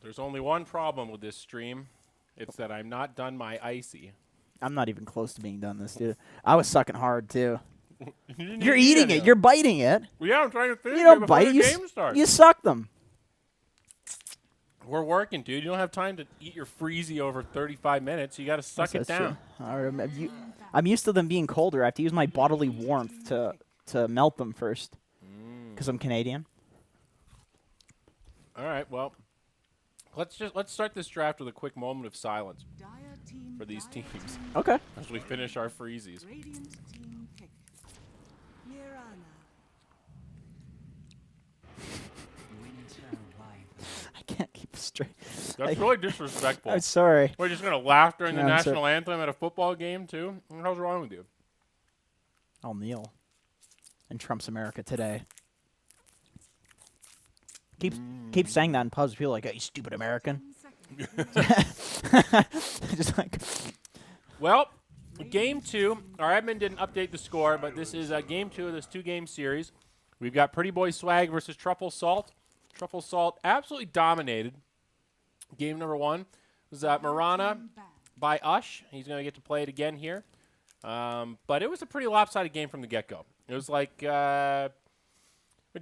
There's only one problem with this stream. It's that I'm not done my icy. I'm not even close to being done this, dude. I was sucking hard, too. You You're eating it. You're biting it. Well, yeah, I'm trying to finish You don't before bite the it. game starts. You suck them. We're working, dude. You don't have time to eat your freezy over 35 minutes. You got to suck it down. I'm used to them being colder. I have to use my bodily warmth to melt them first because I'm Canadian. All right, well, let's start this draft with a quick moment of silence for these teams Okay. as we finish our freezies. I can't keep straight. That's really disrespectful. I'm sorry. We're just going to laugh during the No, I'm national anthem at a football game, too? How's wrong with you? I'll kneel in Trump's America today. Keep saying that in pubs. People are like, "Hey, you stupid American." Just like. Well, game 2. Our admin didn't update the score, but this is game 2 of this 2-game series. We've got Pretty Boy Swag versus Truffle Salt. Truffle Salt absolutely dominated. Game number 1 was Marana by Ush. He's going to get to play it again here. But it was a pretty lopsided game from the get-go. It was like, what'd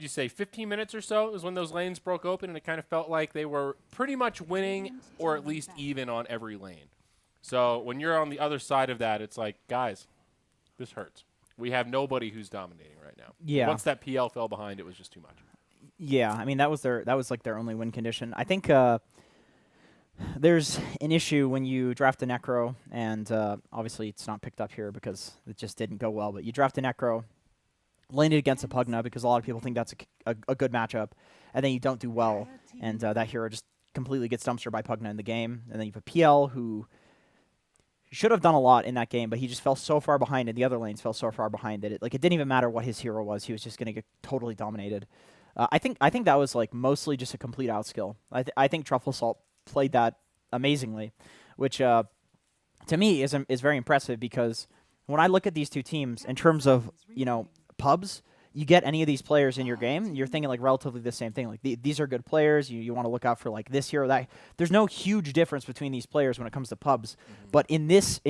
you say, 15 minutes or so was when those lanes broke open, and it kind of felt like they were pretty much winning or at least even on every lane. So when you're on the other side of that, it's like, guys, this hurts. We have nobody who's dominating right now. Yeah. Once that PL fell behind, it was just too much. Yeah, I mean that was like their only win condition. I think there's an issue when you draft a Necro, and obviously it's not picked up here because it just didn't go well. But you draft a Necro, lane it against a Pugna because a lot of people think that's a good matchup, and then you don't do well, and that hero just completely gets dumpstered by Pugna in the game. And then you have a PL who should have done a lot in that game, but he just fell so far behind, and the other lanes fell so far behind that it didn't even matter what his hero was. He was just going to get totally dominated. I think that was like mostly just a complete outskill. I think Truffle Salt played that amazingly, which to me is very impressive because when I look at these two teams in terms of pubs, you get any of these players in your game, you're thinking like relatively the same thing. Like these are good players. You want to look out for like this hero that. There's no huge difference between these players when it comes to pubs, but in this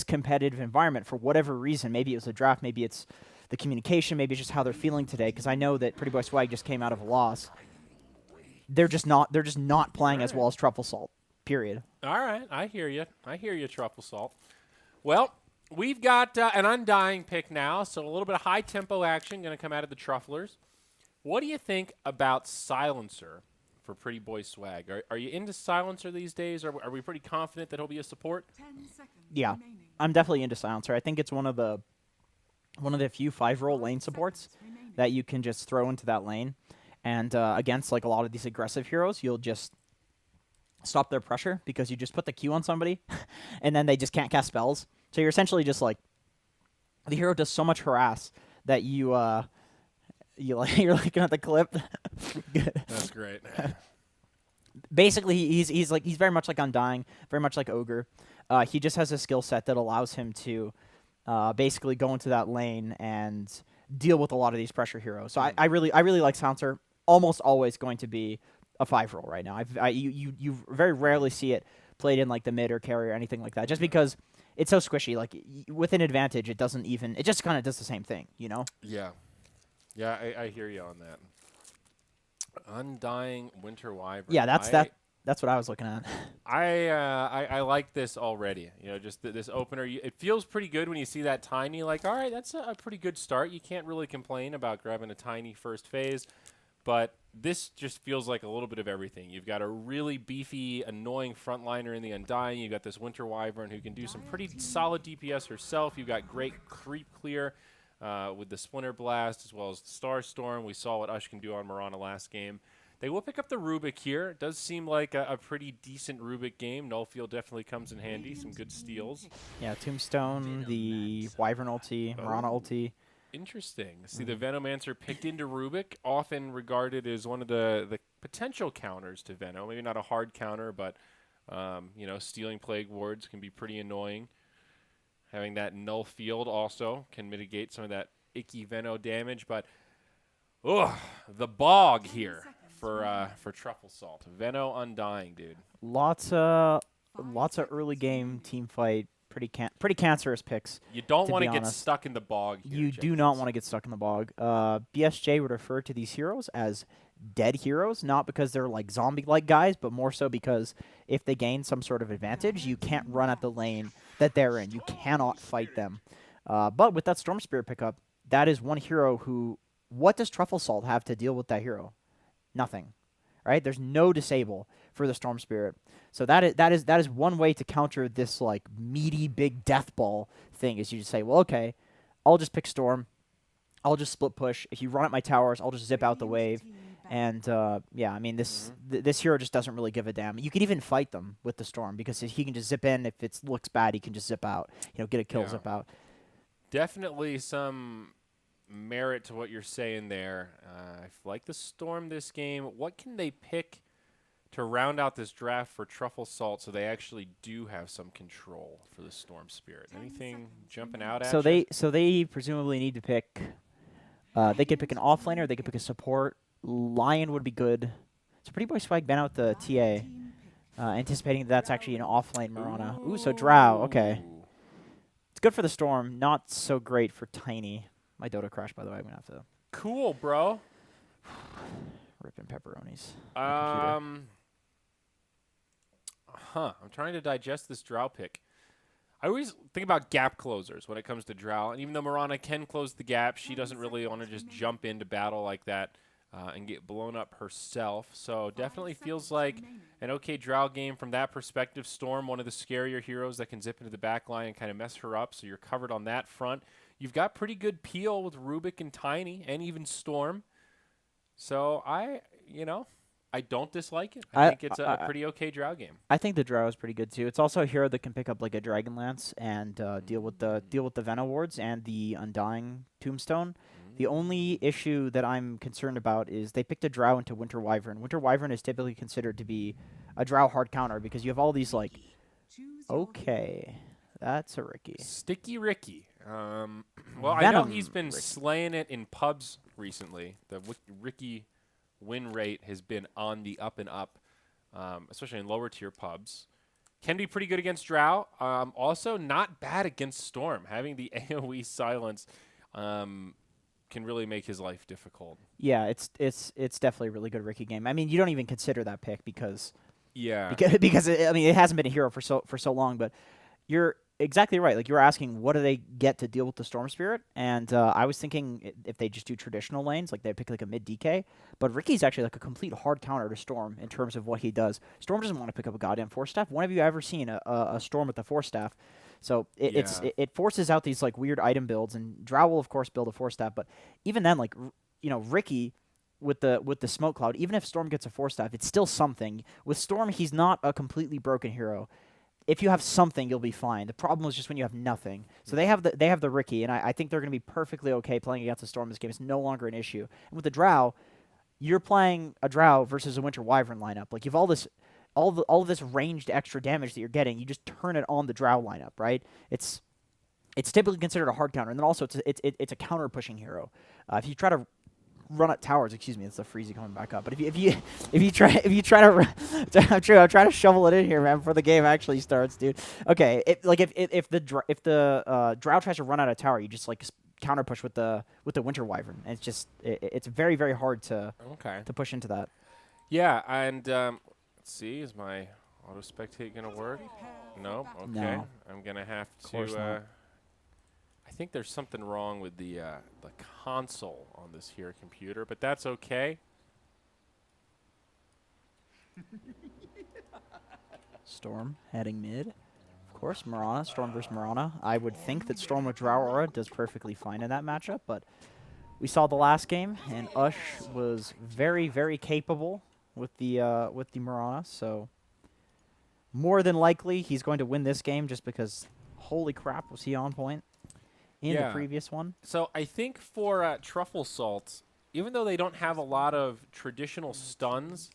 competitive environment, for whatever reason, maybe it was a draft, maybe it's the communication, maybe it's just how they're feeling today. Because I know that Pretty Boy Swag just came out of a loss. They're just not playing as well as Truffle Salt. Period. All right, I hear you. Truffle Salt. Well, we've got an undying pick now, so a little bit of high-tempo action going to come out of the Trufflers. What do you think about Silencer for Pretty Boy Swag? Are you into Silencer these days? Are we pretty confident that he'll be a support? Yeah, I'm definitely into Silencer. I think it's one of the few 5-roll lane supports that you can just throw into that lane. And against like a lot of these aggressive heroes, you'll just stop their pressure because you just put the Q on somebody, and then they just can't cast spells. So you're essentially just like the hero does so much harass that you're looking at the clip. That's great. Basically, he's very much like Undying, very much like Ogre. He just has a skill set that allows him to basically go into that lane and deal with a lot of these pressure heroes. So I really like Silencer. Almost always going to be a 5-roll right now. You very rarely see it played in like the mid or carry or anything like that, just because it's so squishy. Like with an advantage, it just kind of does the same thing, Yeah, I hear you on that. Undying Winter Wyvern. Yeah, that's what I was looking at. I like this already. Just this opener. It feels pretty good when you see that tiny. Like, all right, that's a pretty good start. You can't really complain about grabbing a tiny first phase. But this just feels like a little bit of everything. You've got a really beefy, annoying frontliner in the Undying. You've got this Winter Wyvern who can do some pretty solid DPS herself. You've got great creep clear with the Splinter Blast as well as the Star Storm. We saw what Ush can do on Marana last game. They will pick up the Rubik here. It does seem like a pretty decent Rubik game. Nullfield definitely comes in handy. Some good steals. Yeah, Tombstone, the Wyvern ulti, Marana ulti. Interesting. See, the Venomancer picked into Rubik, often regarded as one of the potential counters to Veno. Maybe not a hard counter, but, stealing Plague Wards can be pretty annoying. Having that Null Field also can mitigate some of that icky Veno damage. But, the Bog here. for Truffle Salt. Veno Undying, dude. Lots of early game team fight. Pretty cancerous picks. You don't to want be to get honest. stuck in the bog here, You do not want to get stuck in the bog. BSJ would refer to these heroes as dead heroes, not because they're like zombie-like guys, but more so because if they gain some sort of advantage, you can't run at the lane that they're in. You cannot fight them. But with that Storm Spirit pickup, that is one hero who... What does Truffle Salt have to deal with that hero? Nothing. Right? There's no disable for the Storm Spirit. So that is one way to counter this like meaty big death ball thing, is you just say, well, okay, I'll just pick Storm. I'll just split push. If you run at my towers, I'll just zip out the wave. And yeah, I mean this hero just doesn't really give a damn. You can even fight them with the Storm because he can just zip in. If it looks bad, he can just zip out. Get a kill, zip out. Definitely some merit to what you're saying there. I like the Storm this game. What can they pick to round out this draft for Truffle Salt so they actually do have some control for the Storm Spirit? Anything jumping out at you? So they presumably need to pick. They could pick an offlaner. They could pick a support. Lion would be good. So Pretty Boy Swag been out the TA, anticipating that's actually an offlane Mirana. Ooh, so Drow. Okay, it's good for the Storm. Not so great for Tiny. My Dota crashed, by the way. I'm gonna have to. Cool, bro. Ripping pepperonis. I'm trying to digest this Drow pick. I always think about gap closers when it comes to Drow. And even though Mirana can close the gap, she doesn't really want to just jump into battle like that and get blown up herself. So definitely feels like an okay Drow game from that perspective. Storm, one of the scarier heroes that can zip into the back line and kind of mess her up. So you're covered on that front. You've got pretty good peel with Rubik and Tiny and even Storm. So I don't dislike it. I think it's a pretty okay Drow game. I think the Drow is pretty good too. It's also a hero that can pick up like a Dragonlance and deal with the Venom wards and the Undying Tombstone. The only issue that I'm concerned about is they picked a Drow into Winter Wyvern. Winter Wyvern is typically considered to be a Drow hard counter because you have all these like. Okay, that's a Ricky. Sticky Ricky. Well, I know he's been slaying it in pubs recently. The Ricky win rate has been on the up and up, especially in lower tier pubs. Can be pretty good against Drow. Also, not bad against Storm. Having the AoE silence can really make his life difficult. Yeah, it's definitely a really good Ricky game. I mean, you don't even consider that pick because because it hasn't been a hero for so long. But you're exactly right. Like, you were asking, what do they get to deal with the Storm Spirit? And I was thinking if they just do traditional lanes, like they pick like a mid DK. But Ricky's actually like a complete hard counter to Storm in terms of what he does. Storm doesn't want to pick up a goddamn Force Staff. When have you ever seen a Storm with a Force Staff? So it forces out these like weird item builds, and Drow will of course build a Force Staff. But even then, like Ricky with the smoke cloud, even if Storm gets a Force Staff, it's still something. With Storm, he's not a completely broken hero. If you have something, you'll be fine. The problem is just when you have nothing. So they have the Ricky, and I think they're going to be perfectly okay playing against the Storm this game. It's no longer an issue. And with the Drow, you're playing a Drow versus a Winter Wyvern lineup. Like, you've all of this ranged extra damage that you're getting. You just turn it on the Drow lineup, right? It's typically considered a hard counter, and then also it's a counter pushing hero. If you try to run at towers, excuse me, it's the Freezy coming back up. But if you try to I'm trying to shovel it in here, man, before the game actually starts, dude. Okay, if the Drow tries to run out of tower, you just like counter push with the Winter Wyvern, and it's very, very hard to push into that. Yeah, and let's see, is my auto spectate gonna work? No. Okay, no. I'm gonna have to. I think there's something wrong with the console on this here computer, but that's okay. Storm heading mid. Of course, Mirana. Storm versus Mirana. I would think that Storm with Drow Aura does perfectly fine in that matchup, but we saw the last game, and Ush was very, very capable with the Mirana, so more than likely he's going to win this game just because, holy crap, was he on point in the previous one. So I think for Truffle Salt, even though they don't have a lot of traditional stuns,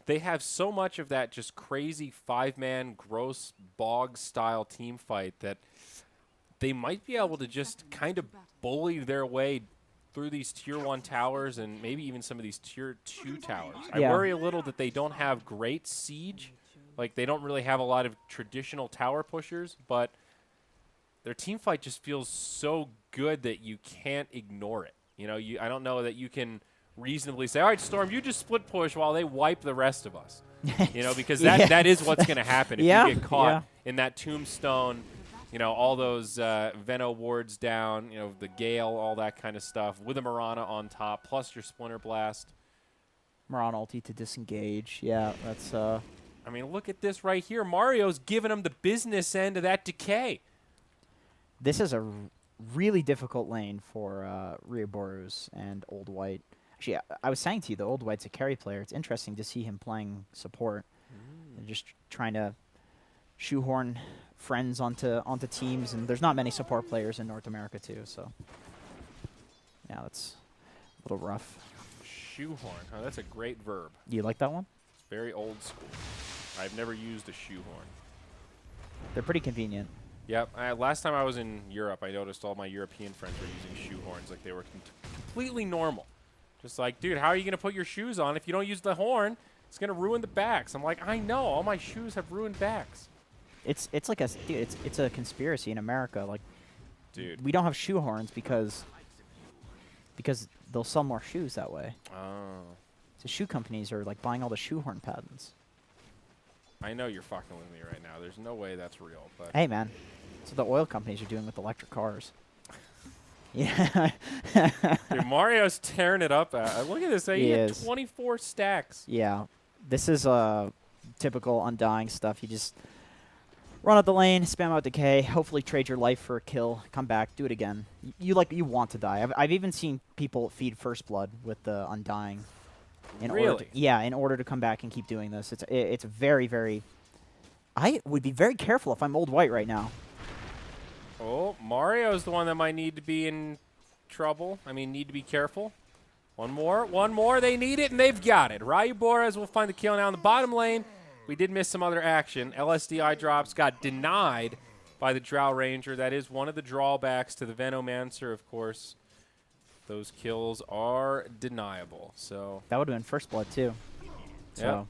they have so much of that just crazy 5-man gross bog style team fight that they might be able to just kind of bully their way through these tier 1 towers and maybe even some of these tier 2 towers. Yeah. I worry a little that they don't have great siege. Like, they don't really have a lot of traditional tower pushers, but their team fight just feels so good that you can't ignore it. You know, I don't know that you can reasonably say, all right, Storm, you just split push while they wipe the rest of us. You know, because that is what's going to happen if you get caught in that tombstone. You know, all those Veno wards down, you know, the Gale, all that kind of stuff, with a Mirana on top, plus your Splinter Blast. Mirana ulti to disengage. Yeah, that's... I mean, look at this right here. Mario's giving him the business end of that decay. This is a really difficult lane for Ryoboros and Old White. Actually, I was saying to you, the Old White's a carry player. It's interesting to see him playing support. And just trying to shoehorn friends onto teams, and there's not many support players in North America too, so yeah, that's a little rough. Shoehorn, huh? That's a great verb. You like that one? It's very old school. I've never used a shoehorn. They're pretty convenient. Yep. Last time I was in Europe, I noticed all my European friends were using shoehorns like they were completely normal. Just like, dude, how are you going to put your shoes on if you don't use the horn? It's going to ruin the backs. I'm like, I know. All my shoes have ruined backs. It's like it's a conspiracy in America. Like, dude, we don't have shoehorns because they'll sell more shoes that way. Oh. So shoe companies are like buying all the shoehorn patents. I know you're fucking with me right now. There's no way that's real. But hey, man. That's what the oil companies are doing with electric cars. Yeah. Dude, Mario's tearing it up. Look at this. He had 24 stacks. Yeah. This is typical Undying stuff. You just run out the lane, spam out decay, hopefully trade your life for a kill, come back, do it again. You want to die. I've even seen people feed First Blood with the Undying. Really? In order to come back and keep doing this. It's very, very... I would be very careful if I'm Old White right now. Oh, Mario's the one that might need to be in trouble. I mean, need to be careful. One more. They need it, and they've got it. Ryoboros will find the kill now in the bottom lane. We did miss some other action. LSDI drops got denied by the Drow Ranger. That is one of the drawbacks to the Venomancer, of course. Those kills are deniable. So that would have been First Blood, too. Yeah.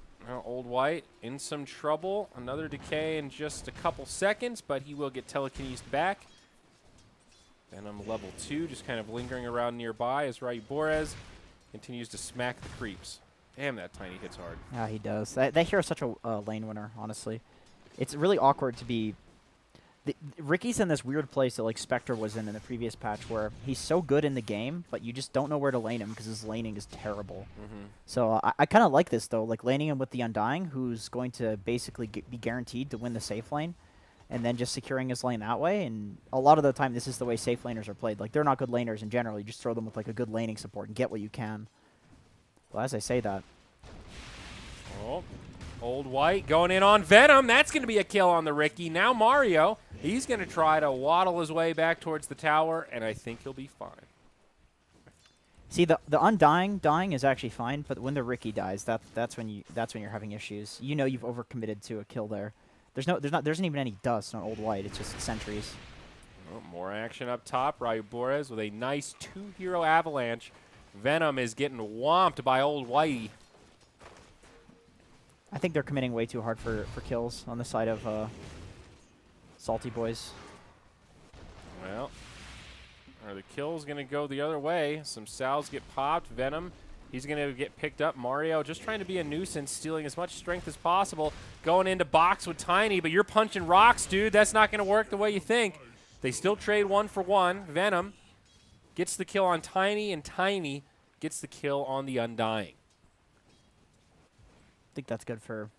Old White in some trouble. Another decay in just a couple seconds, but he will get telekinesed back. Venom level 2, just kind of lingering around nearby as Ryoboros continues to smack the creeps. Damn, that Tiny hits hard. Yeah, he does. That hero's such a lane winner, honestly. It's really awkward to be... Ricky's in this weird place that like Spectre was in the previous patch where he's so good in the game, but you just don't know where to lane him because his laning is terrible. So I kind of like this, though, like laning him with the Undying, who's going to basically be guaranteed to win the safe lane, and then just securing his lane that way. And a lot of the time, this is the way safe laners are played. Like, they're not good laners in general. You just throw them with like a good laning support and get what you can. Well, as I say that. Oh, Old White going in on Venom. That's going to be a kill on the Ricky. Now Mario, he's going to try to waddle his way back towards the tower, and I think he'll be fine. See, the Undying dying is actually fine, but when the Ricky dies, that's when you're having issues. You know you've overcommitted to a kill there. There isn't even any dust on Old White. It's just sentries. Oh, more action up top. Ryoboros with a nice 2-hero avalanche. Venom is getting whomped by Old Whitey. I think they're committing way too hard for kills on the side of Salty Boys. Well, are the kills going to go the other way? Some Sal's get popped. Venom, he's going to get picked up. Mario just trying to be a nuisance, stealing as much strength as possible. Going into box with Tiny, but you're punching rocks, dude. That's not going to work the way you think. They still trade 1 for 1. Venom gets the kill on Tiny, and Tiny gets the kill on the Undying. I think that's good for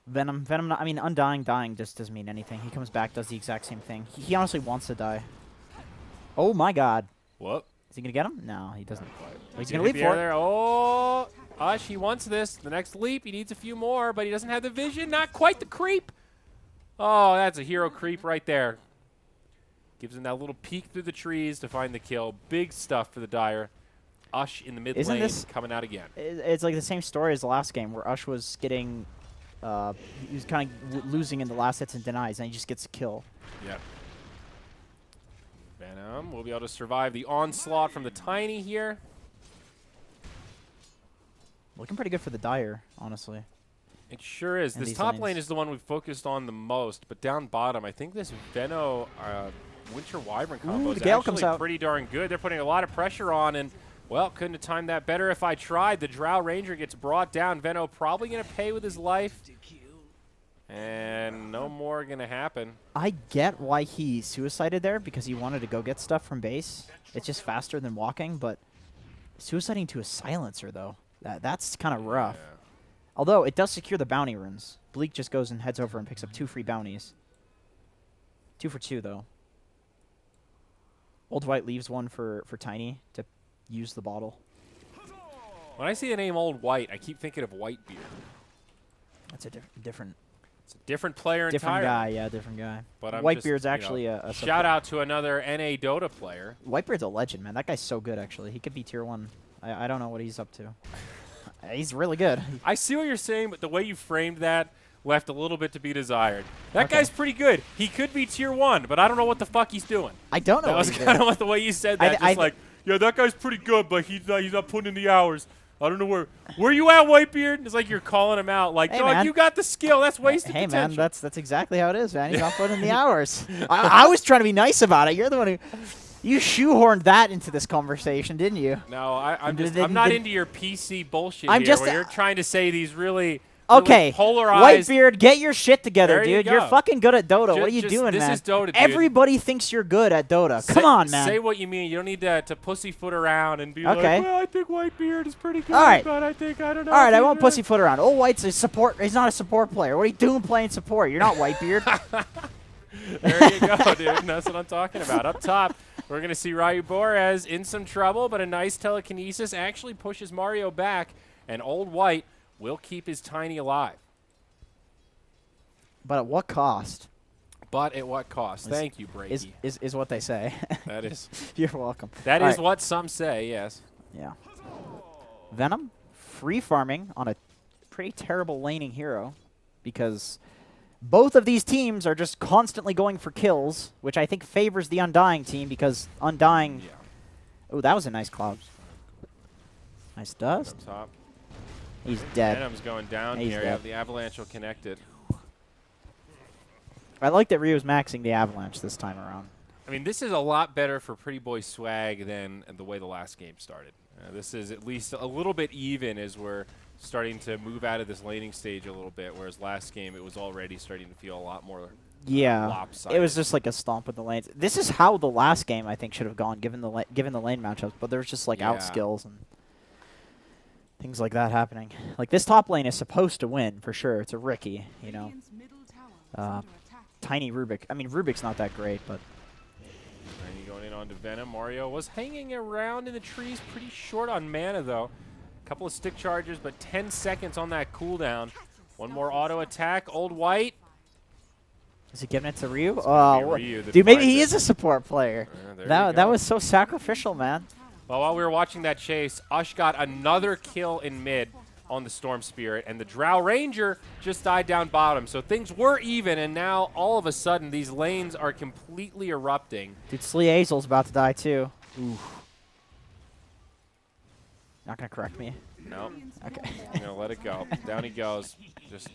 Venom. I mean, Undying dying just doesn't mean anything. He comes back, does the exact same thing. He honestly wants to die. Oh, my God. What? Is he going to get him? No, he doesn't. He's going to leap for it. There. Oh, Ush, he wants this. The next leap, he needs a few more, but he doesn't have the vision. Not quite the creep. Oh, that's a hero creep right there. Gives him that little peek through the trees to find the kill. Big stuff for the Dire. Ush in the mid lane coming out again. It's like the same story as the last game where Ush was getting, he was kind of losing in the last hits and denies, and he just gets a kill. Yep. Venom We'll be able to survive the onslaught from the Tiny here. Looking pretty good for the Dire, honestly. It sure is. And This these top lanes. lane is the one we've focused on the most, but down bottom, I think this Veno Winter Wyvern combo is Gale comes actually out. pretty darn good. They're putting a lot of pressure on, and, well, couldn't have timed that better if I tried. The Drow Ranger gets brought down. Veno probably going to pay with his life, and no more going to happen. I get why he suicided there, because he wanted to go get stuff from base. It's just faster than walking, but suiciding to a silencer, though, that's kind of rough. Yeah. Although, it does secure the bounty runes. Bleak just goes and heads over and picks up 2 free bounties. 2 for 2, though. Old White leaves one for Tiny to use the bottle. When I see the name Old White, I keep thinking of Whitebeard. That's a different It's a different player entirely. guy. Yeah, different guy. But I'm Whitebeard's just, actually a shout out to another NA Dota player. Whitebeard's a legend, man. That guy's so good, actually. He could be tier 1. I don't know what he's up to. He's really good. I see what you're saying, but the way you framed that left a little bit to be desired. That guy's pretty good. He could be tier 1, but I don't know what the fuck he's doing. I don't know. That was kind of what the way you said that. Just like, yeah, that guy's pretty good, but he's not putting in the hours. I don't know where you at, Whitebeard? It's like you're calling him out. Like, hey, dog, man. you got the skill. That's wasted Hey, potential. man, that's exactly how it is, man. He's not putting in the hours. I was trying to be nice about it. You're the one who... You shoehorned that into this conversation, didn't you? No, I'm not into your PC bullshit I'm here, just where you're trying to say these really Okay, polarized. Whitebeard, get your shit together, There you dude. You're go. fucking good at Dota. What are you Just- doing, this man? is Dota, dude. Everybody thinks you're good at Dota. Come on, man. Say what you mean. You don't need to pussyfoot around and be Okay. like, well, I think Whitebeard is pretty good, All right. but I don't know. All right, if I he's won't good." pussyfoot around. Old White's a support. He's not a support player. What are you doing playing support? You're not Whitebeard. There you go, dude. That's what I'm talking about. Up top, we're going to see Ryu Boraz in some trouble, but a nice telekinesis actually pushes Mario back, and Old White will keep his Tiny alive. But at what cost? But at what cost? Thank you, Brady. Is what they say. That is You're welcome. that All is right. what some say, yes. Yeah. Venom, free farming on a pretty terrible laning hero, because both of these teams are just constantly going for kills, which I think favors the Undying team, because Undying... Yeah. Oh, that was a nice cloud. Nice dust. Up top. He's dead. Venom's going down He's here. dead. You have the Avalanche will connect it. I like that Ryu's maxing the Avalanche this time around. I mean, this is a lot better for Pretty Boy Swag than the way the last game started. This is at least a little bit even as we're starting to move out of this laning stage a little bit, whereas last game it was already starting to feel a lot more lopsided. It was just like a stomp with the lanes. This is how the last game I think should have gone, given the lane matchups. But there's just like out skills and things like that happening. Like this top lane is supposed to win for sure. It's a Ricky, you know. Tiny Rubik. I mean, Rubik's not that great, but Tiny going in onto Venom. Mario was hanging around in the trees, pretty short on mana though. Couple of stick charges, but 10 seconds on that cooldown. One more auto attack. Old White. is he giving it to Ryu? gonna be Ryu that Dude, maybe finds he it. is a support player. There you That go. was so sacrificial, man. Well, while we were watching that chase, Ush got another kill in mid on the Storm Spirit, and the Drow Ranger just died down bottom. So things were even, and now all of a sudden these lanes are completely erupting. Dude, Slee Azel's about to die too. Ooh. Not gonna correct me. No, Okay. I'm gonna let it go. Down he goes. Just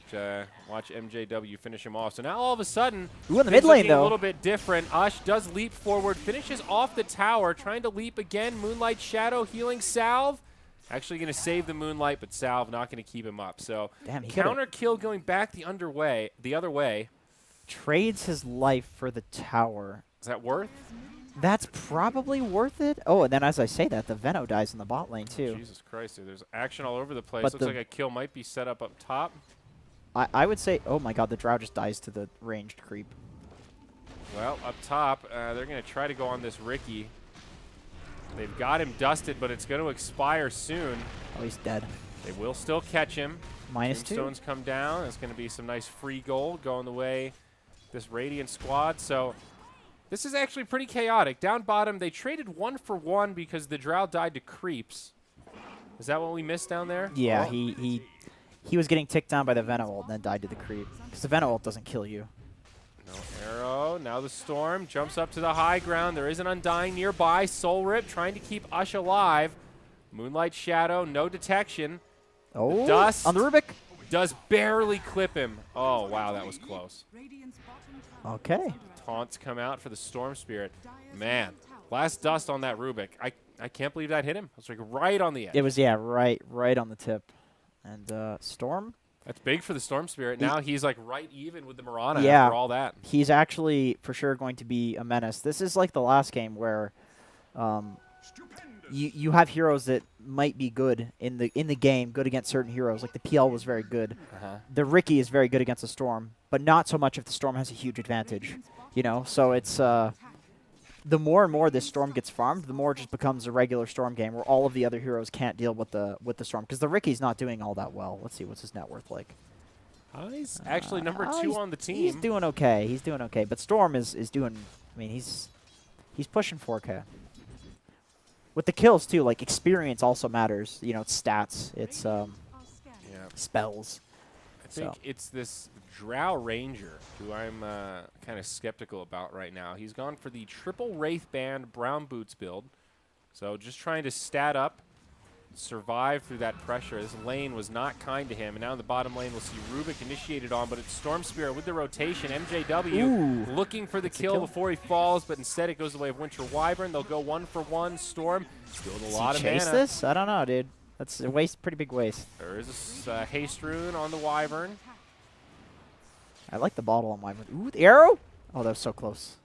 watch MJW finish him off. So now all of a sudden, Ooh, in the things mid lane, looking though. a little bit different. Ush does leap forward, finishes off the tower, trying to leap again. Moonlight Shadow healing Salve. Actually going to save the Moonlight, but Salve not going to keep him up. So Damn, he coulda- counter kill going back the other way. Trades his life for the tower. Is that worth? That's probably worth it. Oh, and then as I say that, the Veno dies in the bot lane too. Jesus Christ, dude, there's action all over the place. But Looks the- like a kill might be set up top. I would say, oh my god, the Drow just dies to the ranged creep. Well, up top, they're going to try to go on this Ricky. They've got him dusted, but it's going to expire soon. Oh, he's dead. They will still catch him. -2. Tombstones come down. It's going to be some nice free gold going the way of this Radiant squad. So this is actually pretty chaotic. Down bottom, they traded 1 for 1 because the Drow died to creeps. Is that what we missed down there? Yeah, Oh. he was getting ticked down by the Veno ult and then died to the creep. Because the Veno ult doesn't kill you. No arrow. Now the Storm jumps up to the high ground. There is an Undying nearby. Soul Rip trying to keep Ush alive. Moonlight Shadow, no detection. Oh, Dust on the Rubik. does barely clip him. Oh, wow, that was close. Okay. Taunts come out for the Storm Spirit. Man, last dust on that Rubik. I can't believe that hit him. It was like right on the edge. It was, yeah, right on the tip. And Storm? That's big for the Storm Spirit. Now he's like right even with the Mirana Yeah, after all that. He's actually for sure going to be a menace. This is like the last game where you have heroes that might be good in the game, good against certain heroes. Like the PL was very good. The Ricky is very good against the Storm, but not so much if the Storm has a huge advantage. You know, so it's the more and more this Storm gets farmed, the more it just becomes a regular Storm game where all of the other heroes can't deal with the Storm, because the Ricky's not doing all that well. Let's see, what's his net worth like? He's actually number 2 on the team. He's doing okay. He's doing okay, but Storm is doing. I mean, he's pushing 4K. With the kills too, like experience also matters. You know, it's stats, it's spells. I think it's this Drow Ranger who I'm kind of skeptical about right now. He's gone for the triple Wraith Band Brown Boots build. So just trying to stat up, survive through that pressure. This lane was not kind to him. And now in the bottom lane, we'll see Rubik initiated on, but it's Storm Spirit with the rotation. MJW looking for the kill before he falls, but instead it goes the way of Winter Wyvern. They'll go 1-for-1. Storm still with a lot of mana. Chase this? I don't know, dude. That's a waste, pretty big waste. There is a haste rune on the Wyvern. I like the bottle on Wyvern. Ooh, the arrow? Oh, that was so close.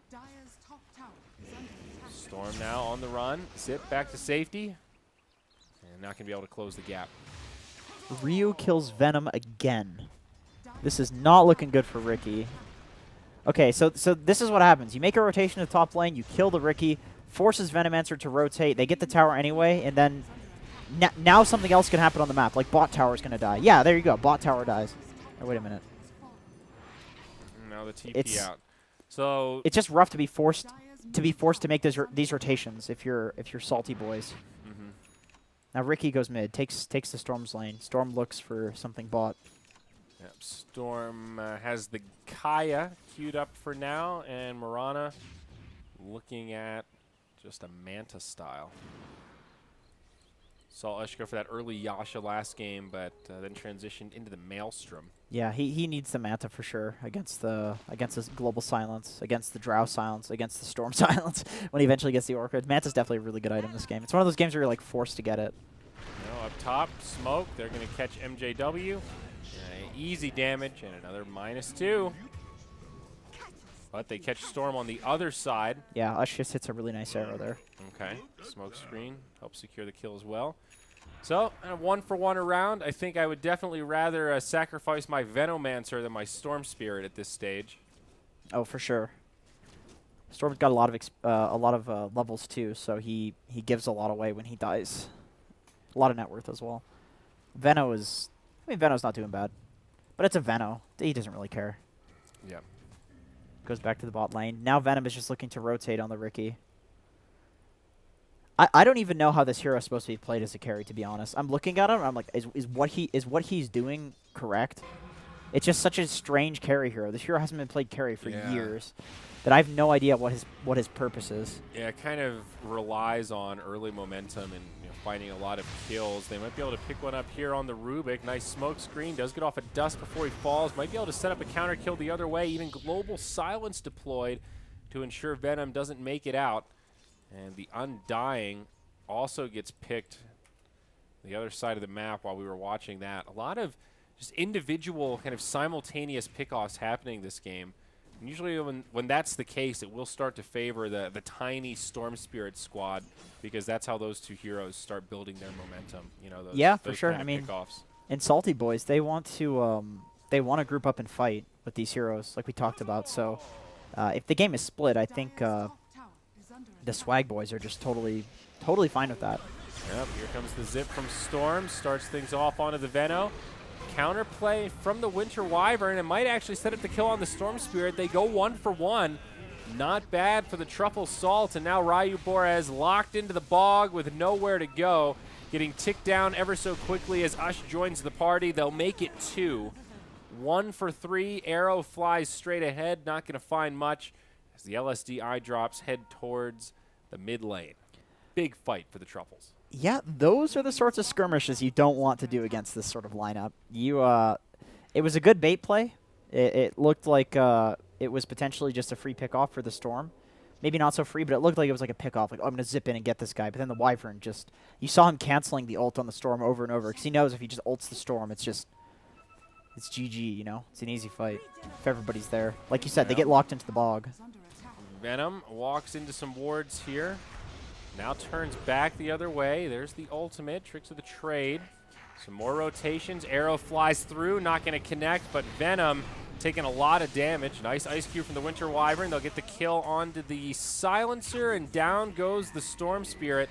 Storm now on the run. Zip back to safety. And not going to be able to close the gap. Ryu kills Venom again. This is not looking good for Ricky. Okay, so this is what happens. You make a rotation to the top lane, you kill the Ricky, forces Venomancer to rotate. They get the tower anyway, and then now something else can happen on the map. Like bot tower is going to die. Yeah, there you go. Bot tower dies. Oh, wait a minute. Now the TP out. So it's just rough to be forced to make these rotations if you're salty boys. Now Ricky goes mid, takes the Storm's lane. Storm looks for something bot. Yep, Storm has the Kaya queued up for now, and Mirana looking at just a Manta style. Saw Ush go for that early Yasha last game, but then transitioned into the Maelstrom. Yeah, he needs the Manta for sure against this global silence, against the Drow silence, against the Storm silence. When he eventually gets the Orchid, Manta's definitely a really good item in this game. It's one of those games where you're like forced to get it. Up top, Smoke. They're going to catch MJW. Easy damage and another -2. But they catch Storm on the other side. Yeah, Ush just hits a really nice arrow there. Okay, Smoke Screen helps secure the kill as well. So, 1-for-1 around. I think I would definitely rather sacrifice my Venomancer than my Storm Spirit at this stage. Oh, for sure. Storm's got a lot of levels too, so he gives a lot away when he dies. A lot of net worth as well. Veno's not doing bad, but it's a Veno. He doesn't really care. Yeah. Goes back to the bot lane. Now Venom is just looking to rotate on the Ricky. I don't even know how this hero is supposed to be played as a carry, to be honest. I'm looking at him, and I'm like, is what he's doing correct? It's just such a strange carry hero. This hero hasn't been played carry for years, that I have no idea what his purpose is. Yeah, it kind of relies on early momentum and finding a lot of kills. They might be able to pick one up here on the Rubik. Nice Smoke Screen. Does get off a dust before he falls. Might be able to set up a counter kill the other way. Even Global Silence deployed to ensure Venom doesn't make it out. And the Undying also gets picked the other side of the map while we were watching that. A lot of just individual kind of simultaneous pickoffs happening this game. And usually when that's the case, it will start to favor the tiny Storm Spirit squad, because that's how those two heroes start building their momentum. You know, those for sure. kind of I mean, pickoffs. in Salty Boys, they want to group up and fight with these heroes, like we talked about. So if the game is split, I think the Swag Boys are just totally fine with that. Yep, here comes the zip from Storm. Starts things off onto the Veno. Counterplay from the Winter Wyvern, and might actually set up the kill on the Storm Spirit. They go 1-for-1. Not bad for the Truffle Salt, and now Ryu Boraz locked into the bog with nowhere to go. Getting ticked down ever so quickly as Ush joins the party. They'll make it 2. 1 for 3. Arrow flies straight ahead. Not going to find much as the LSD eye drops head towards the mid lane. Big fight for the Truffles. Yeah, those are the sorts of skirmishes you don't want to do against this sort of lineup. It was a good bait play. It looked like it was potentially just a free pickoff for the Storm. Maybe not so free, but it looked like it was like a pickoff. Like, oh, I'm going to zip in and get this guy. But then the Wyvern just... You saw him canceling the ult on the Storm over and over because he knows if he just ults the Storm, it's just... It's GG, you know? It's an easy fight if everybody's there. Like you said, they get locked into the bog. Venom walks into some wards here. Now turns back the other way. There's the ultimate. Tricks of the trade. Some more rotations. Arrow flies through. Not going to connect, but Venom taking a lot of damage. Nice Ice Cube from the Winter Wyvern. They'll get the kill onto the Silencer, and down goes the Storm Spirit.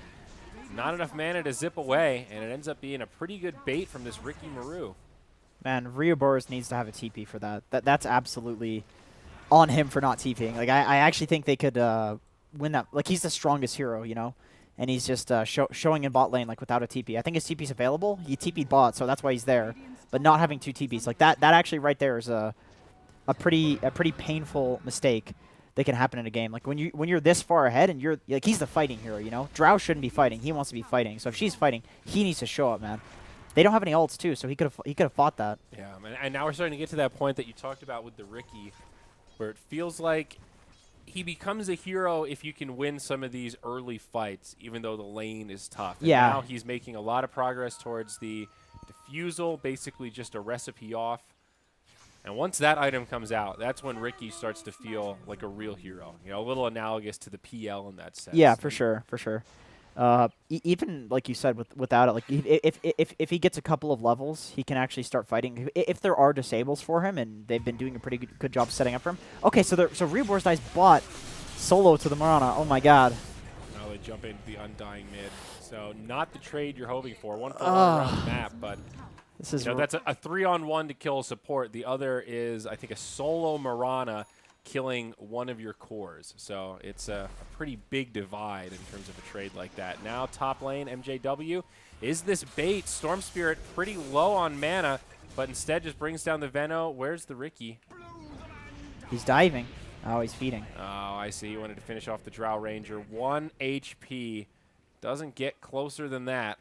Not enough mana to zip away, and it ends up being a pretty good bait from this Ricky Maru. Man, Rioboros needs to have a TP for that. That's absolutely on him for not TPing. Like, I actually think they could win that. Like, he's the strongest hero, you know? And he's just showing in bot lane, like, without a TP. I think his TP's available. He TP'd bot, so that's why he's there. But not having 2 TPs. Like, that actually right there is a pretty painful mistake that can happen in a game. Like, when you're this far ahead and you're... Like, he's the fighting hero, you know? Drow shouldn't be fighting. He wants to be fighting. So if she's fighting, he needs to show up, man. They don't have any ults, too, so he could have fought that. Yeah, and now we're starting to get to that point that you talked about with the Ricky, where it feels like he becomes a hero if you can win some of these early fights, even though the lane is tough. And Yeah. now he's making a lot of progress towards the defusal, basically just a recipe off. And once that item comes out, that's when Ricky starts to feel like a real hero. You know, a little analogous to the PL in that sense. Yeah, for sure, for sure. Even like you said, without it, like if he gets a couple of levels, he can actually start fighting. If there are disables for him, and they've been doing a pretty good job setting up for him. Okay, so Rebor's dice bot solo to the Marana. Oh my God. Now they jump into the Undying mid. So not the trade you're hoping for. 1 for 1 around the map, but this is that's a 3-on-1 to kill support. The other is, I think, a solo Marana killing one of your cores. So it's a pretty big divide in terms of a trade like that. Now top lane, MJW. Is this bait? Storm Spirit pretty low on mana, but instead just brings down the Veno. Where's the Ricky? He's diving. Oh, he's feeding. Oh, I see. He wanted to finish off the Drow Ranger. 1 HP. Doesn't get closer than that.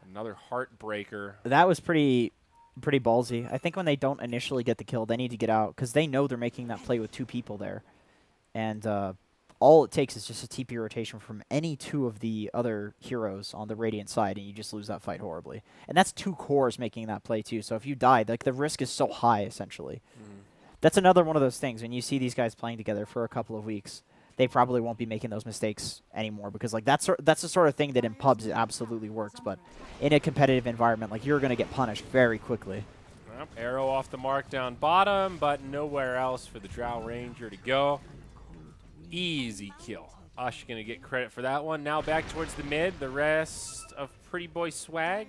Another Heartbreaker. That was pretty ballsy. I think when they don't initially get the kill, they need to get out because they know they're making that play with 2 people there. And all it takes is just a TP rotation from any 2 of the other heroes on the Radiant side, and you just lose that fight horribly. And that's 2 cores making that play, too. So if you die, like, the risk is so high, essentially. That's another one of those things. When you see these guys playing together for a couple of weeks, they probably won't be making those mistakes anymore because, like, that's the sort of thing that in pubs it absolutely works. But in a competitive environment, like, you're going to get punished very quickly. Well, arrow off the mark down bottom, but nowhere else for the Drow Ranger to go. Easy kill. Ush going to get credit for that one. Now back towards the mid. The rest of Pretty Boy Swag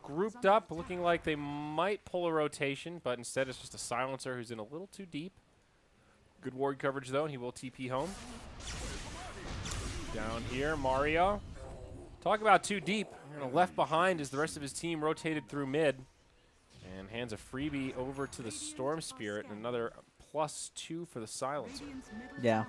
grouped up, looking like they might pull a rotation, but instead it's just a Silencer who's in a little too deep. Good ward coverage, though, and he will TP home. Down here, Mario. Talk about too deep. Left behind as the rest of his team rotated through mid. And hands a freebie over to the Storm Spirit, and another +2 for the Silencer. Yeah.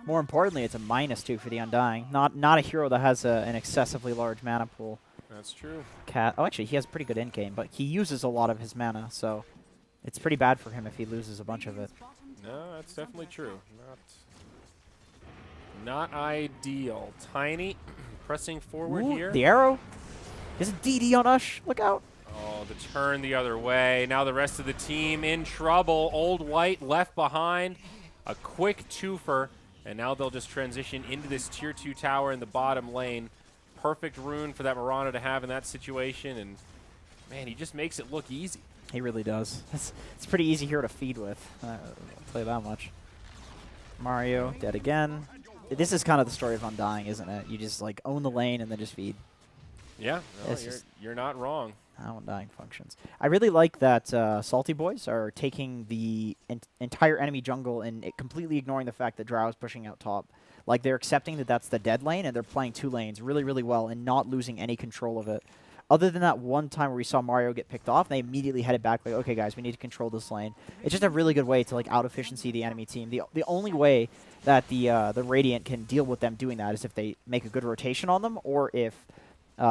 More importantly, it's a -2 for the Undying. Not a hero that has an excessively large mana pool. That's true. Oh, actually, he has pretty good end game, but he uses a lot of his mana, so it's pretty bad for him if he loses a bunch of it. No, that's definitely true. Not ideal. Tiny pressing forward here. The arrow. There's a DD on Ush. Look out. Oh, the turn the other way. Now the rest of the team in trouble. Old White left behind. A quick twofer. And now they'll just transition into this tier 2 tower in the bottom lane. Perfect rune for that Marana to have in that situation. And, man, he just makes it look easy. He really does. It's pretty easy here to feed with. I'll tell you that much. Mario, dead again. This is kind of the story of Undying, isn't it? You just, like, own the lane and then just feed. Yeah, no, you're not wrong. How Undying functions. I really like that Salty Boys are taking the entire enemy jungle and completely ignoring the fact that Drow is pushing out top. Like, they're accepting that that's the dead lane, and they're playing 2 lanes really, really well and not losing any control of it. other than that one time where we saw Mario get picked off, they immediately headed back like, okay, guys, we need to control this lane. It's just a really good way to like out-efficiency the enemy team. The only way that the Radiant can deal with them doing that is if they make a good rotation on them, or if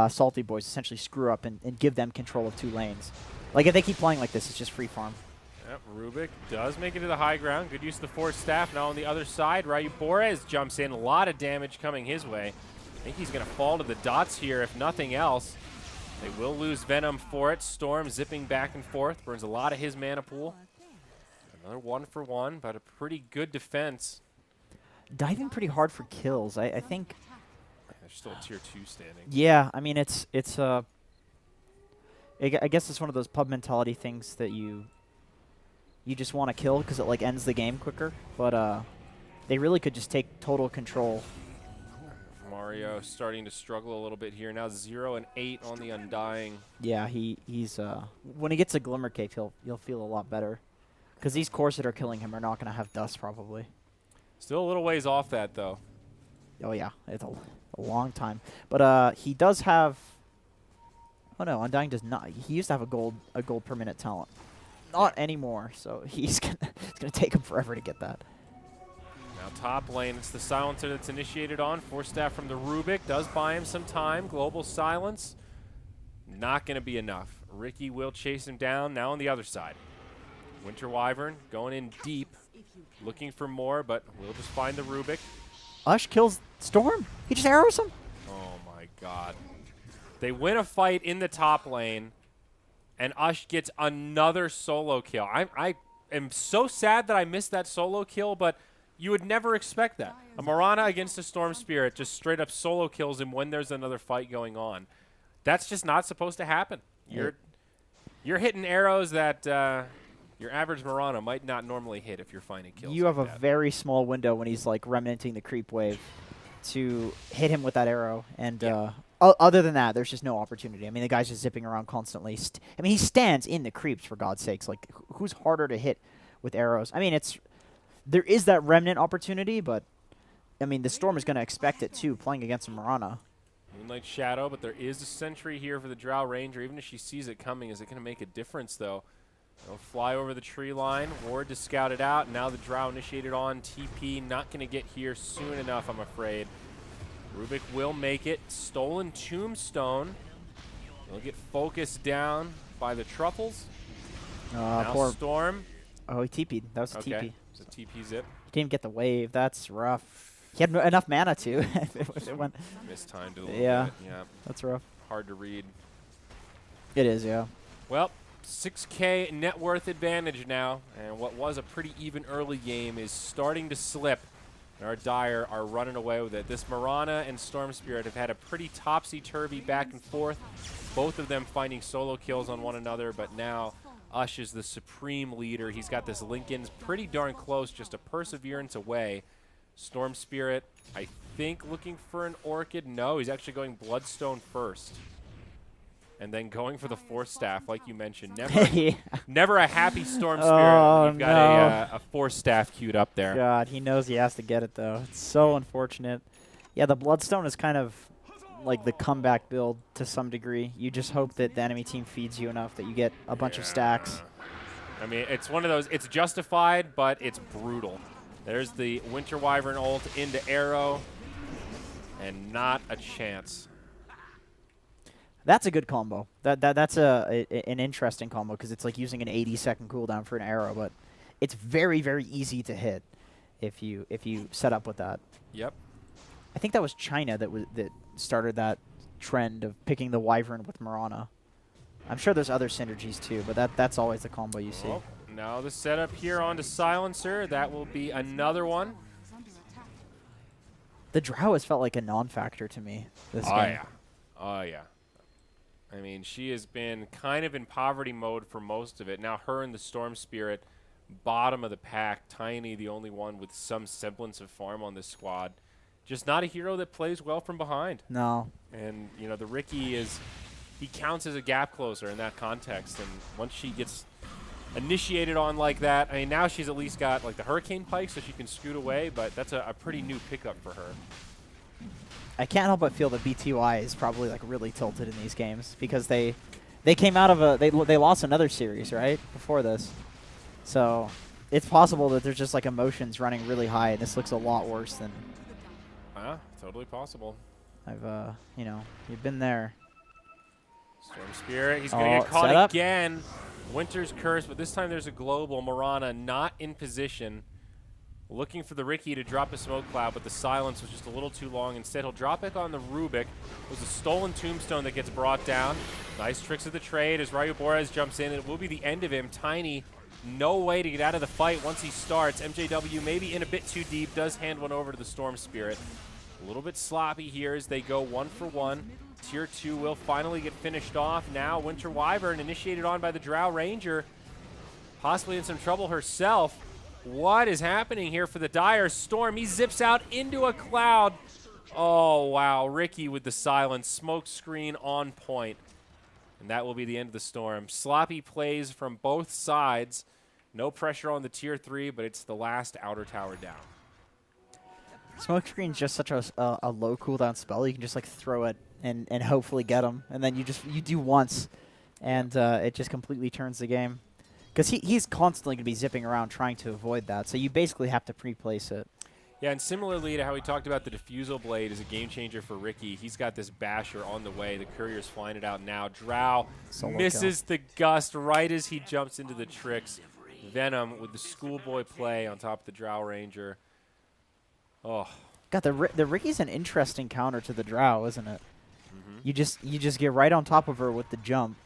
Salty Boys essentially screw up and give them control of 2 lanes. Like, if they keep playing like this, it's just free farm. Yep, Rubik does make it to the high ground. Good use of the Force Staff. Now on the other side, Ryu Borez jumps in. A lot of damage coming his way. I think he's going to fall to the dots here, if nothing else. They will lose Venom for it. Storm zipping back and forth. Burns a lot of his mana pool. Another 1-for-1, but a pretty good defense. Diving pretty hard for kills. I think... There's still a tier 2 standing. Yeah, I mean, it's I guess it's one of those pub mentality things that you just want to kill because it like ends the game quicker. But they really could just take total control. Mario starting to struggle a little bit here. Now 0 and 8 on the Undying. Yeah, he's when he gets a Glimmer Cape, he'll feel a lot better. Because these cores that are killing him are not going to have dust probably. Still a little ways off that though. Oh yeah, it's a long time. But he does have. Oh no, Undying does not. He used to have a gold per minute talent. Not anymore. So he's gonna take him forever to get that. Now top lane, it's the Silencer that's initiated on. Force Staff from the Rubik does buy him some time. Global Silence, not going to be enough. Ricky will chase him down. Now on the other side. Winter Wyvern going in deep, looking for more, but we'll just find the Rubik. Ush kills Storm. He just arrows him. Oh my god. They win a fight in the top lane, and Ush gets another solo kill. I am so sad that I missed that solo kill, but you would never expect that. A Mirana against a Storm Spirit just straight up solo kills him when there's another fight going on. That's just not supposed to happen. You're hitting arrows that your average Mirana might not normally hit if you're finding kills. You have like a that. very small window when he's like remnanting the creep wave to hit him with that arrow. And other than that, there's just no opportunity. I mean, the guy's just zipping around constantly. I mean, he stands in the creeps, for God's sakes. Like, who's harder to hit with arrows? I mean, there is that remnant opportunity, but I mean, the Storm is going to expect it too, playing against a Mirana. Moonlight Shadow, but there is a sentry here for the Drow Ranger. Even if she sees it coming, is it going to make a difference, though? They'll fly over the tree line. Ward to scout it out. Now the Drow initiated on. TP not going to get here soon enough, I'm afraid. Rubik will make it. Stolen Tombstone. They'll get focused down by the Truffles. Now Poor Storm. Oh, he TP'd. That was a Okay, TP. it's a TP zip. He didn't get the wave. That's rough. He had enough mana to. If it went. Mistimed a little Yeah. bit. Yeah, That's rough. hard to read. It is, yeah. Well, 6K net worth advantage now, and what was a pretty even early game is starting to slip. And our Dire are running away with it. This Mirana and Storm Spirit have had a pretty topsy-turvy back and forth, both of them finding solo kills on one another, but now Ush is the supreme leader. He's got this Lincoln's pretty darn close, just a perseverance away. Storm Spirit, I think, looking for an Orchid. No, he's actually going Bloodstone first. And then going for the Force Staff, like you mentioned. Never a happy Storm Spirit. Oh, You've got a Force Staff queued up there. God, he knows he has to get it, though. It's so unfortunate. Yeah, the Bloodstone is kind of like the comeback build to some degree. You just hope that the enemy team feeds you enough that you get a bunch of stacks. I mean, it's one of those, it's justified, but it's brutal. There's the Winter Wyvern ult into Arrow, and not a chance. That's a good combo. That's an interesting combo because it's like using an 80-second cooldown for an arrow, but it's very, very easy to hit if you set up with that. Yep. I think that was China that started that trend of picking the Wyvern with Mirana. I'm sure there's other synergies too, but that's always the combo you see. Oh, now the setup here onto Silencer. That will be another one. The Drow has felt like a non-factor to me this game. Yeah. Oh, yeah. I mean, she has been kind of in poverty mode for most of it. Now her and the Storm Spirit, bottom of the pack. Tiny, the only one with some semblance of farm on this squad. Just not a hero that plays well from behind. No. And, you know, the Ricky he counts as a gap closer in that context. And once she gets initiated on like that, I mean, now she's at least got, like, the Hurricane Pike so she can scoot away, but that's a pretty new pickup for her. I can't help but feel that BTY is probably like really tilted in these games because they came out of they lost another series right before this, so it's possible that there's just like emotions running really high, and this looks a lot worse than. Totally possible. I've you know, you've been there. Storm Spirit, he's gonna get caught up again. Winter's Curse, but this time there's a global. Marana not in position. Looking for the Ricky to drop a smoke cloud, but the silence was just a little too long. Instead, he'll drop it on the Rubik. It was a stolen tombstone that gets brought down. Nice tricks of the trade as Ryu Borez jumps in. It will be the end of him. Tiny, no way to get out of the fight once he starts. MJW maybe in a bit too deep, does hand one over to the Storm Spirit. A little bit sloppy here as they go 1 for 1. Tier 2 will finally get finished off. Now Winter Wyvern initiated on by the Drow Ranger. Possibly in some trouble herself. What is happening here for the Dire Storm? He zips out into a cloud. Oh, wow. Ricky with the silence. Smoke screen on point. And that will be the end of the Storm. Sloppy plays from both sides. No pressure on the Tier 3, but it's the last outer tower down. Smoke screen's just such a low cooldown spell. You can just like throw it and hopefully get him. And then you do once, and it just completely turns the game. Because he's constantly going to be zipping around trying to avoid that. So you basically have to pre-place it. Yeah, and similarly to how we talked about the Diffusal Blade as a game changer for Ricky, he's got this Basher on the way. The Courier's flying it out now. Drow misses the Gust right as he jumps into the tricks. Venom with the schoolboy play on top of the Drow Ranger. Oh. God, the Ricky's an interesting counter to the Drow, isn't it? Mm-hmm. You just get right on top of her with the jump.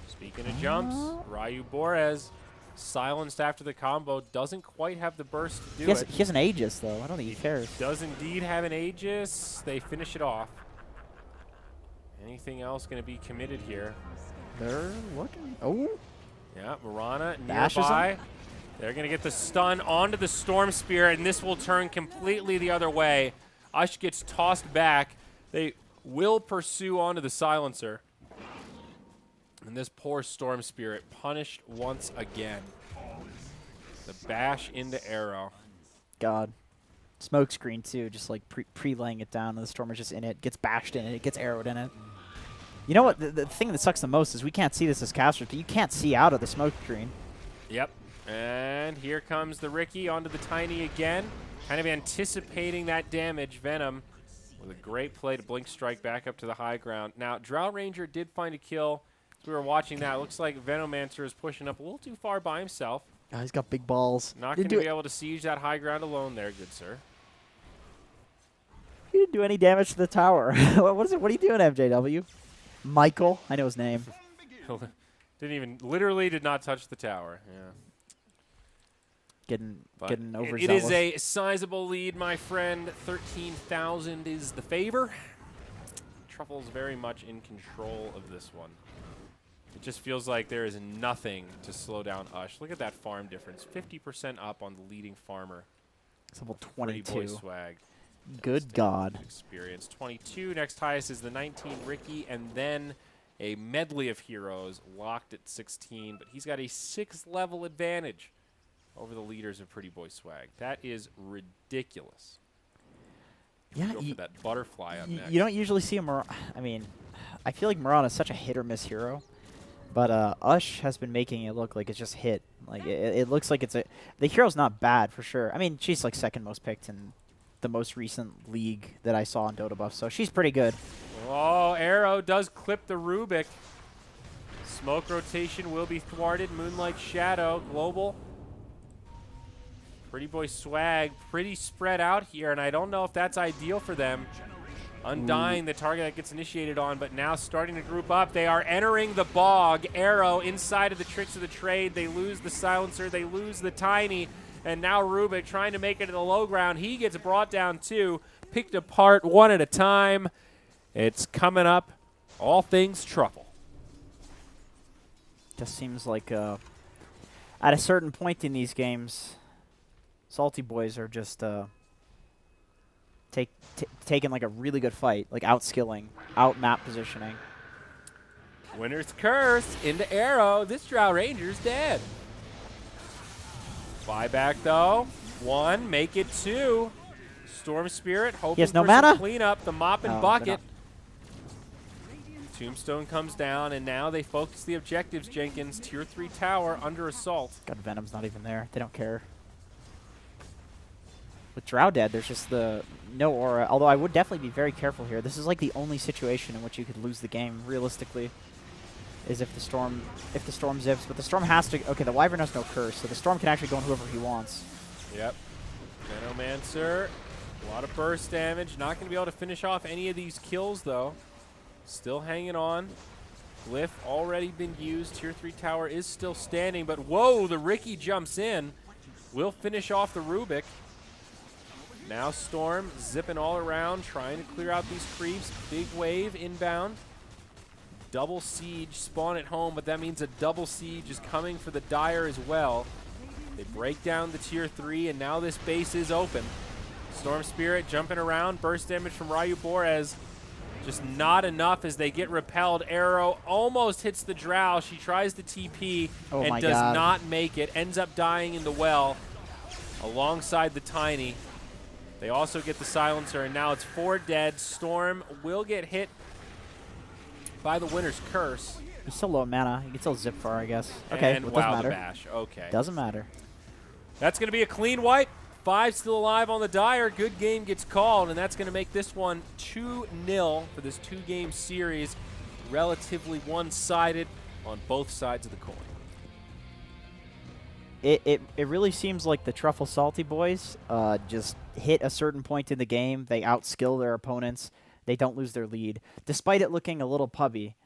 Speaking of jumps, Ryu Borez silenced after the combo. Doesn't quite have the burst to do it. He has an Aegis, though. I don't think he cares. Does indeed have an Aegis. They finish it off. Anything else going to be committed here? They're looking. Oh. Yeah, Marana nearby. They're going to get the stun onto the Storm Spirit, and this will turn completely the other way. Ush gets tossed back. They will pursue onto the Silencer. And this poor Storm Spirit punished once again. The bash into Arrow. God. Smoke screen, too, just like pre-laying it down. And the Stormer's just in it, gets bashed in it, gets arrowed in it. You know what? The thing that sucks the most is we can't see this as caster. You can't see out of the smoke screen. Yep. And here comes the Ricky onto the Tiny again. Kind of anticipating that damage. Venom with a great play to blink strike back up to the high ground. Now, Drow Ranger did find a kill. As we were watching that, it looks like Venomancer is pushing up a little too far by himself. Oh, he's got big balls. Not going to be able to siege that high ground alone there, good sir. He didn't do any damage to the tower. What are you doing, MJW? Michael? I know his name. Literally did not touch the tower. Yeah. Getting overzealous. It is a sizable lead, my friend. 13,000 is the favor. Truffle's very much in control of this one. It just feels like there is nothing to slow down Ush. Look at that farm difference. 50% up on the leading farmer. It's level 22. Pretty boy swag. Good God. Experience. 22. Next highest is the 19 Ricky, and then a medley of heroes locked at 16. But he's got a 6th level advantage over the leaders of Pretty Boy Swag. That is ridiculous. Yeah, go for that butterfly up next. You don't usually see a I mean, I feel like Marana is such a hit or miss hero. But Ush has been making it look like it's just hit. Like it looks like it's the hero's not bad for sure. I mean, she's like 2nd most picked in the most recent league that I saw in Dota Buff, so she's pretty good. Oh, Arrow does clip the Rubik. Smoke rotation will be thwarted. Moonlight Shadow, global. Pretty Boy Swag, pretty spread out here, and I don't know if that's ideal for them. Undying, the target that gets initiated on, but now starting to group up. They are entering the bog. Arrow inside of the tricks of the trade. They lose the Silencer. They lose the Tiny. And now Rubik trying to make it to the low ground. He gets brought down too. Picked apart one at a time. It's coming up. All things Truffle. Just seems like at a certain point in these games, Salty Boys are just taking like a really good fight, like out-skilling, out-map positioning. Winner's Curse into Arrow. This Drow Ranger's dead. Buyback though. 1, make it 2. Storm Spirit hoping has no for mana? some cleanup. The mop and Oh, bucket. Tombstone comes down, and now they focus the objectives, Jenkins. Tier 3 tower under assault. God, Venom's not even there. They don't care. With Drow dead, there's just the no aura. Although I would definitely be very careful here. This is like the only situation in which you could lose the game, realistically, is if the storm zips. But the storm has to. Okay, the Wyvern has no curse, so the storm can actually go on whoever he wants. Yep. Venomancer, a lot of burst damage. Not going to be able to finish off any of these kills, though. Still hanging on. Glyph already been used. Tier 3 tower is still standing, but whoa, the Ricky jumps in. Will finish off the Rubik. Now Storm zipping all around, trying to clear out these creeps. Big wave inbound. Double siege spawn at home, but that means a double siege is coming for the Dire as well. They break down the tier 3, and now this base is open. Storm Spirit jumping around. Burst damage from Ryu Borez. Just not enough as they get repelled. Arrow almost hits the Drow. She tries to TP and does not make it. Ends up dying in the well alongside the Tiny. They also get the Silencer, and now it's 4 dead. Storm will get hit by the Winter's Curse. He's still low mana. He can still zip far, I guess. Okay, And well, wow, doesn't matter. the bash. Okay. Doesn't matter. That's going to be a clean wipe. 5 still alive on the Dire. Good game gets called, and that's going to make this one 2-0 for this 2-game series. Relatively one-sided on both sides of the coin. It really seems like the Truffle Salty boys just hit a certain point in the game. They outskill their opponents. They don't lose their lead, despite it looking a little pubby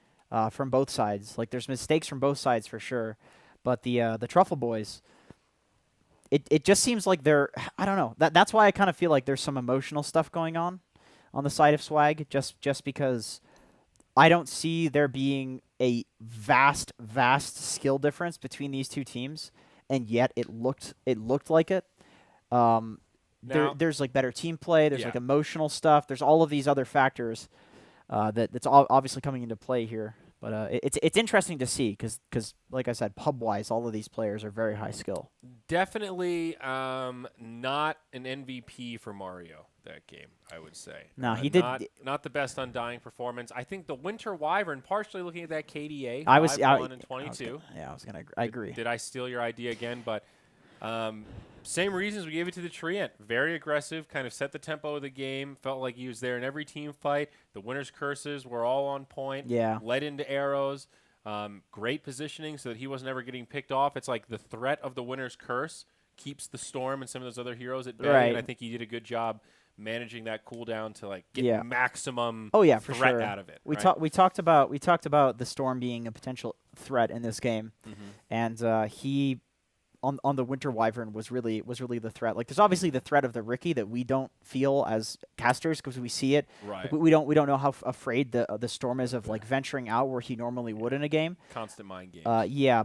from both sides. Like, there's mistakes from both sides for sure. But the Truffle boys, it just seems like they're, I don't know. That's why I kind of feel like there's some emotional stuff going on the side of Swag, just because I don't see there being a vast skill difference between these two teams, and yet it looked like it. There's like better team play. There's like emotional stuff. There's all of these other factors that's obviously coming into play here. But it's interesting to see because like I said, pub-wise, all of these players are very high skill. Definitely not an MVP for Mario that game, I would say. No, he did not the best Undying performance. I think the Winter Wyvern, partially looking at that KDA, 1 and 22. I agree. Did I steal your idea again? But same reasons we gave it to the Treant. Very aggressive, kind of set the tempo of the game. Felt like he was there in every team fight. The Winter's Curses were all on point. Yeah. Led into arrows. Great positioning so that he wasn't ever getting picked off. It's like the threat of the Winter's Curse keeps the Storm and some of those other heroes at bay. Right. And I think he did a good job managing that cooldown to like get maximum threat out of it. We talked about the Storm being a potential threat in this game, and he on the Winter Wyvern was really the threat. Like, there's obviously the threat of the Ricky that we don't feel as casters because we see it. Right. Like, we don't know how afraid the Storm is of like venturing out where he normally would in a game. Constant mind games.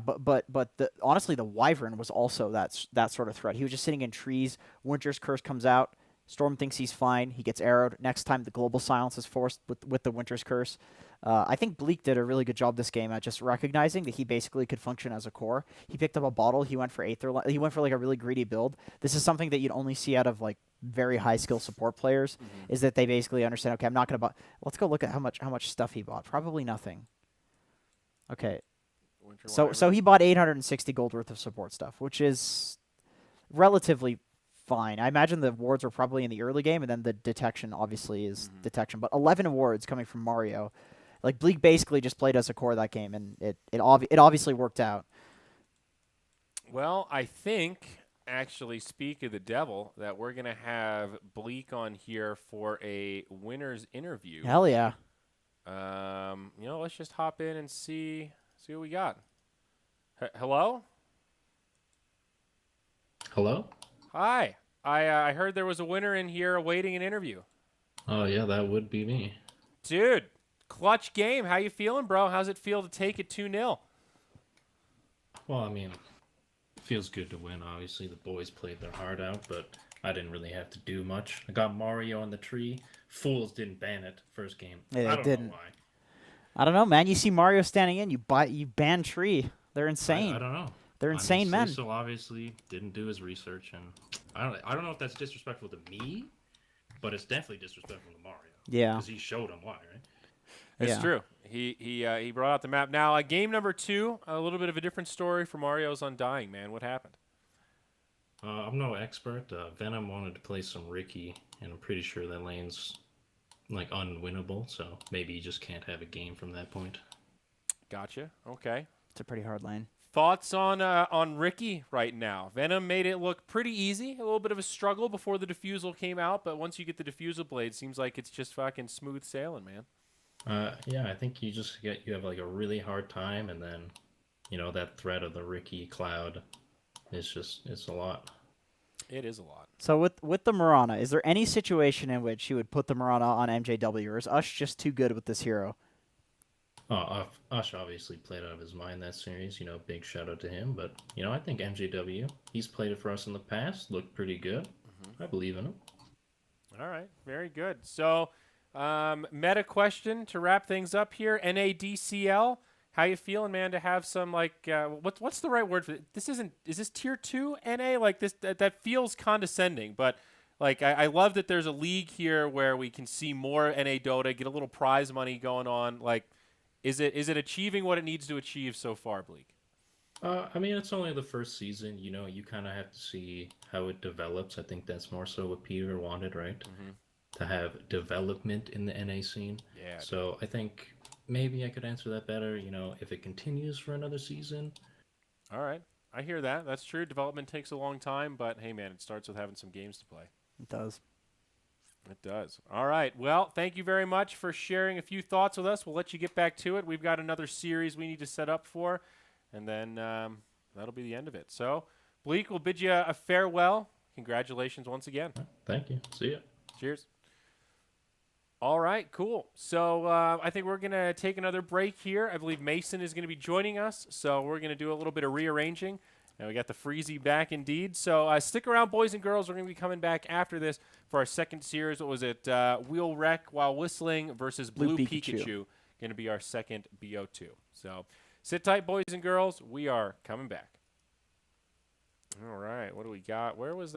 But honestly, the Wyvern was also that sort of threat. He was just sitting in trees. Winter's Curse comes out. Storm thinks he's fine. He gets arrowed. Next time, the Global Silence is forced with the Winter's Curse. I think Bleak did a really good job this game at just recognizing that he basically could function as a core. He picked up a bottle. He went for Aether. He went for like a really greedy build. This is something that you'd only see out of like very high skill support players. Is that they basically understand? Okay, I'm not going to buy. Let's go look at how much stuff he bought. Probably nothing. Okay. So he bought 860 gold worth of support stuff, which is relatively fine. I imagine the wards were probably in the early game, and then the detection obviously is detection. But 11 wards coming from Mario. Like, Bleak basically just played as a core that game, and it obviously worked out. Well, I think, actually, speak of the devil, that we're going to have Bleak on here for a winner's interview. Hell yeah. Let's just hop in and see what we got. Hello? Hello? Hi. I heard there was a winner in here awaiting an interview. Oh, yeah, that would be me. Dude, clutch game. How you feeling, bro? How's it feel to take it 2-0? Well, I mean, it feels good to win. Obviously, the boys played their heart out, but I didn't really have to do much. I got Mario on the tree. Fools didn't ban it first game. Yeah, I don't know why. I don't know, man. You see Mario standing in, you ban tree. They're insane. I don't know. They're insane men. Cecil obviously didn't do his research, and I don't know if that's disrespectful to me but it's definitely disrespectful to Mario. Yeah. Because he showed him why, right? It's Yeah. true. He brought out the map. Now, game number 2, a little bit of a different story for Mario's Undying, man. What happened? I'm no expert. Venom wanted to play some Ricky, and I'm pretty sure that lane's like unwinnable, so maybe you just can't have a game from that point. Gotcha. Okay. It's a pretty hard lane. Thoughts on Ricky right now? Venom made it look pretty easy. A little bit of a struggle before the defusal came out, but once you get the defusal blade, seems like it's just fucking smooth sailing, man. Yeah, I think you have like a really hard time, and then, that threat of the Ricky cloud it's a lot. It is a lot. So with the Mirana, is there any situation in which you would put the Mirana on MJW, or is Ush just too good with this hero? Ush obviously played out of his mind that series, big shout out to him. But, I think MJW, he's played it for us in the past, looked pretty good. I believe in him. All right, very good. So, meta question to wrap things up here. NADCL, how you feeling, man, to have some, like, what's the right word for it? Is this tier 2 NA? Like, that feels condescending, but, like, I love that there's a league here where we can see more NA Dota, get a little prize money going on. Like, is it achieving what it needs to achieve so far, Bleak? I mean, it's only the first season. You kind of have to see how it develops. I think that's more so what Peter wanted, right? To have development in the NA scene. Yeah. So I think maybe I could answer that better, if it continues for another season. All right. I hear that. That's true. Development takes a long time, but hey, man, it starts with having some games to play. It does. It does. All right. Well, thank you very much for sharing a few thoughts with us. We'll let you get back to it. We've got another series we need to set up for, and then that'll be the end of it. So, Bleak, we'll bid you a farewell. Congratulations once again. Thank you. See ya. Cheers. All right, cool. So I think we're going to take another break here. I believe Mason is going to be joining us, so we're going to do a little bit of rearranging. And we got the Freezy back indeed. So stick around, boys and girls. We're going to be coming back after this for our second series. What was it? Wheel Wreck While Whistling versus Blue Pikachu. Going to be our second BO2. So sit tight, boys and girls. We are coming back. All right, what do we got? Where was